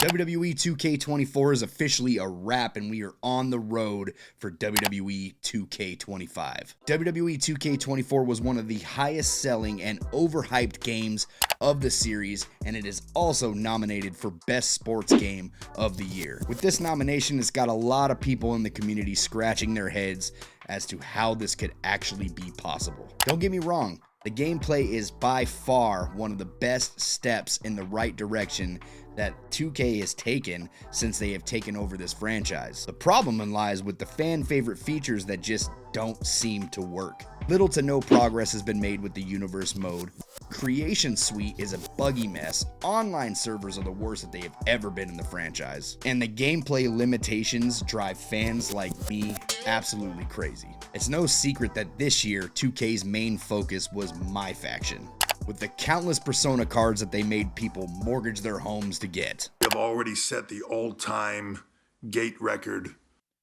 WWE 2K24 is officially a wrap, and we are on the road for WWE 2K25. WWE 2K24 was one of the highest selling and overhyped games of the series, and it is also nominated for Best Sports Game of the Year. With this nomination, it's got a lot of people in the community scratching their heads as to how this could actually be possible. Don't get me wrong, the gameplay is by far one of the best steps in the right direction that 2K has taken since they have taken over this franchise. The problem lies with the fan favorite features that just don't seem to work. Little to no progress has been made with the universe mode. Creation Suite is a buggy mess. Online servers are the worst that they have ever been in the franchise. And the gameplay limitations drive fans like me absolutely crazy. It's no secret that this year, 2K's main focus was my faction, with the countless Persona cards that they made people mortgage their homes to get. We have already set the all-time gate record.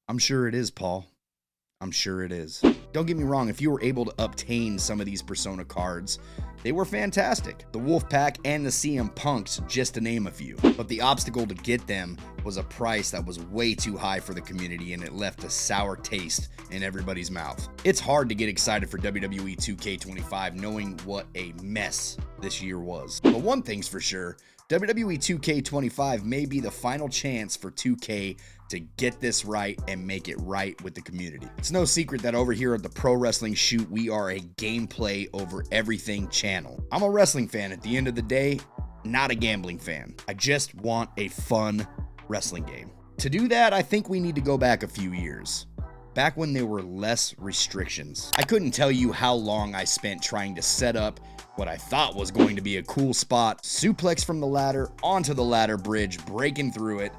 I'm sure it is, Paul. I'm sure it is. Don't get me wrong, if you were able to obtain some of these Persona cards, they were fantastic. The Wolfpack and the CM Punks, just to name a few. But the obstacle to get them was a price that was way too high for the community, and it left a sour taste in everybody's mouth. It's hard to get excited for WWE 2K25 knowing what a mess this year was. But one thing's for sure, WWE 2K25 may be the final chance for 2K to get this right and make it right with the community. It's no secret that over here at the Pro Wrestling Shoot, we are a gameplay over everything channel. I'm a wrestling fan at the end of the day, not a gambling fan. I just want a fun wrestling game. To do that, I think we need to go back a few years. Back when there were less restrictions. I couldn't tell you how long I spent trying to set up what I thought was going to be a cool spot, suplex from the ladder onto the ladder bridge, breaking through it.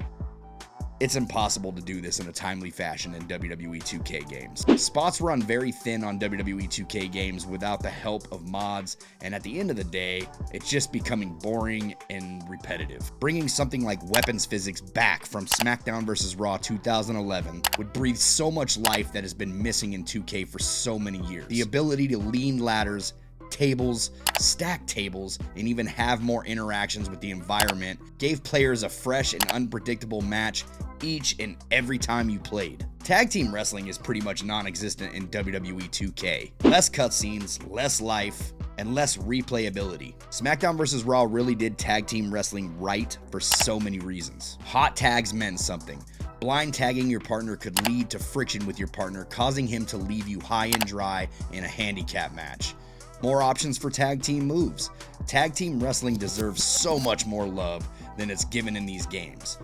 It's impossible to do this in a timely fashion in WWE 2K games. Spots run very thin on WWE 2K games without the help of mods, and at the end of the day, it's just becoming boring and repetitive. Bringing something like weapons physics back from SmackDown vs. Raw 2011 would breathe so much life that has been missing in 2K for so many years. The ability to lean ladders, tables, stack tables, and even have more interactions with the environment gave players a fresh and unpredictable match each and every time you played. Tag team wrestling is pretty much non-existent in WWE 2K. Less cutscenes, less life, and less replayability. SmackDown vs. Raw really did tag team wrestling right for so many reasons. Hot tags meant something. Blind tagging your partner could lead to friction with your partner, causing him to leave you high and dry in a handicap match. More options for tag team moves. Tag team wrestling deserves so much more love than it's given in these games.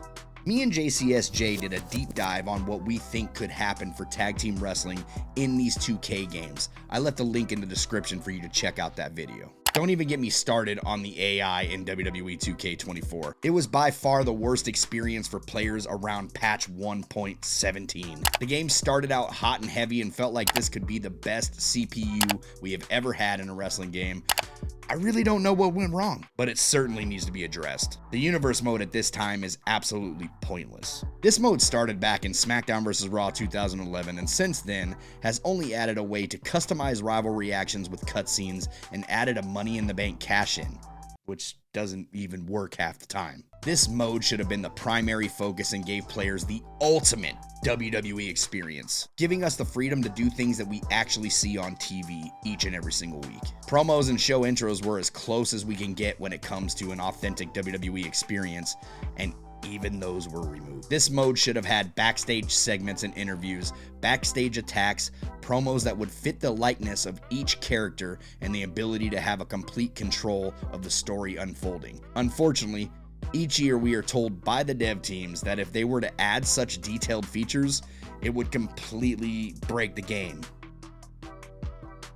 Me and JCS JAY did a deep dive on what we think could happen for tag team wrestling in these 2K games. I left a link in the description for you to check out that video. Don't even get me started on the AI in WWE 2K24. It was by far the worst experience for players around patch 1.17. The game started out hot and heavy and felt like this could be the best CPU we have ever had in a wrestling game. I really don't know what went wrong, but it certainly needs to be addressed. The universe mode at this time is absolutely pointless. This mode started back in SmackDown vs. Raw 2011, and since then has only added a way to customize rival reactions with cutscenes and added a Money in the Bank cash-in, which doesn't even work half the time. This mode should have been the primary focus and gave players the ultimate WWE experience, giving us the freedom to do things that we actually see on TV each and every single week. Promos and show intros were as close as we can get when it comes to an authentic WWE experience, and even those were removed. This mode should have had backstage segments and interviews, backstage attacks, promos that would fit the likeness of each character, and the ability to have a complete control of the story unfolding. Unfortunately, each year we are told by the dev teams that if they were to add such detailed features, it would completely break the game.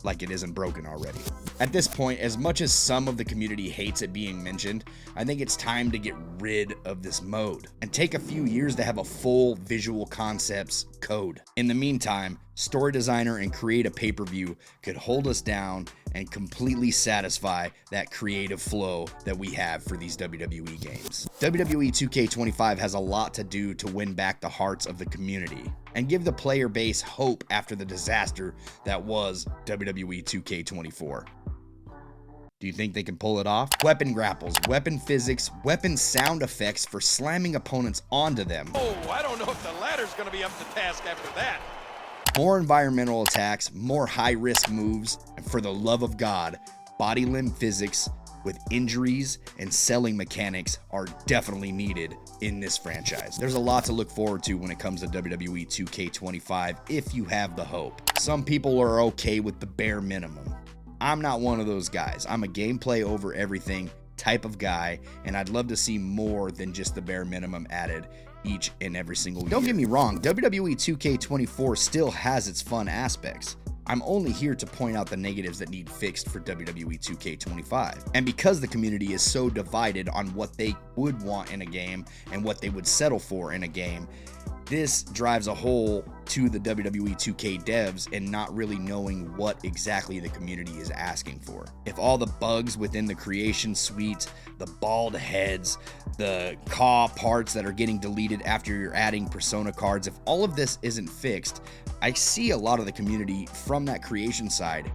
Like it isn't broken already. At this point, as much as some of the community hates it being mentioned, I think it's time to get rid of this mode and take a few years to have a full visual concepts code. In the meantime, story designer and create a pay-per-view could hold us down and completely satisfy that creative flow that we have for these WWE games. WWE 2K25 has a lot to do to win back the hearts of the community and give the player base hope after the disaster that was WWE 2K24. Do you think they can pull it off? Weapon grapples, weapon physics, weapon sound effects for slamming opponents onto them. Oh, I don't know if the ladder's gonna be up to task after that. More environmental attacks, more high-risk moves, and for the love of God, body limb physics with injuries and selling mechanics are definitely needed in this franchise. There's a lot to look forward to when it comes to WWE 2K25 if you have the hope. Some people are okay with the bare minimum. I'm not one of those guys. I'm a gameplay over everything type of guy, and I'd love to see more than just the bare minimum added each and every single year. Don't get me wrong, WWE 2K24 still has its fun aspects. I'm only here to point out the negatives that need fixed for WWE 2K25. And because the community is so divided on what they would want in a game and what they would settle for in a game, this drives a hole to the WWE 2K devs and not really knowing what exactly the community is asking for. If all the bugs within the creation suite, the bald heads, the caw parts that are getting deleted after you're adding persona cards, if all of this isn't fixed, I see a lot of the community from that creation side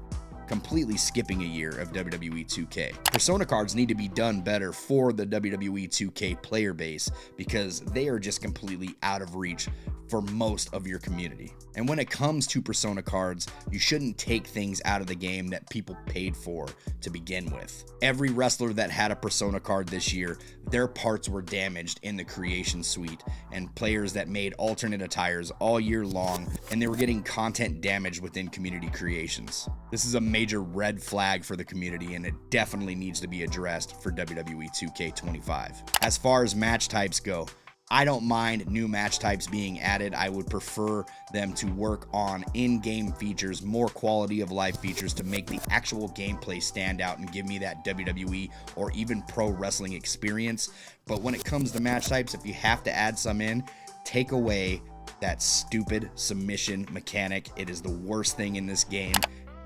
completely skipping a year of WWE 2K. Persona cards need to be done better for the WWE 2K player base because they are just completely out of reach for most of your community. And when it comes to persona cards, you shouldn't take things out of the game that people paid for to begin with. Every wrestler that had a persona card this year, their parts were damaged in the creation suite, and players that made alternate attires all year long, and they were getting content damage within community creations. This is a major red flag for the community, and it definitely needs to be addressed for WWE 2K25. As far as match types go, I don't mind new match types being added. I would prefer them to work on in-game features, more quality of life features to make the actual gameplay stand out and give me that WWE or even pro wrestling experience. But when it comes to match types, if you have to add some in, take away that stupid submission mechanic. It is the worst thing in this game.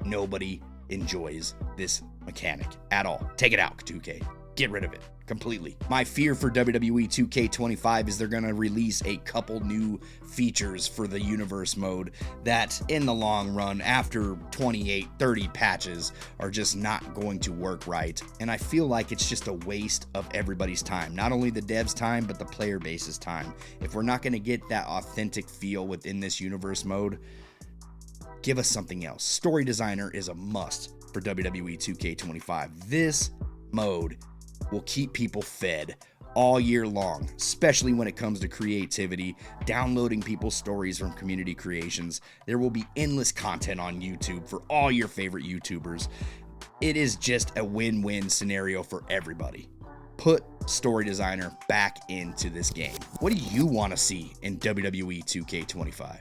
Nobody enjoys this mechanic at all. Take it out, 2K. Get rid of it completely. My fear for WWE 2K25 is they're going to release a couple new features for the universe mode that in the long run, after 28, 30 patches, are just not going to work right. And I feel like it's just a waste of everybody's time. Not only the devs' time, but the player base's time. If we're not going to get that authentic feel within this universe mode, give us something else. Story designer is a must for WWE 2K25. This mode will keep people fed all year long, especially when it comes to creativity, downloading people's stories from community creations. There will be endless content on YouTube for all your favorite YouTubers. It is just a win-win scenario for everybody. Put story designer back into this game. What do you want to see in WWE 2K25?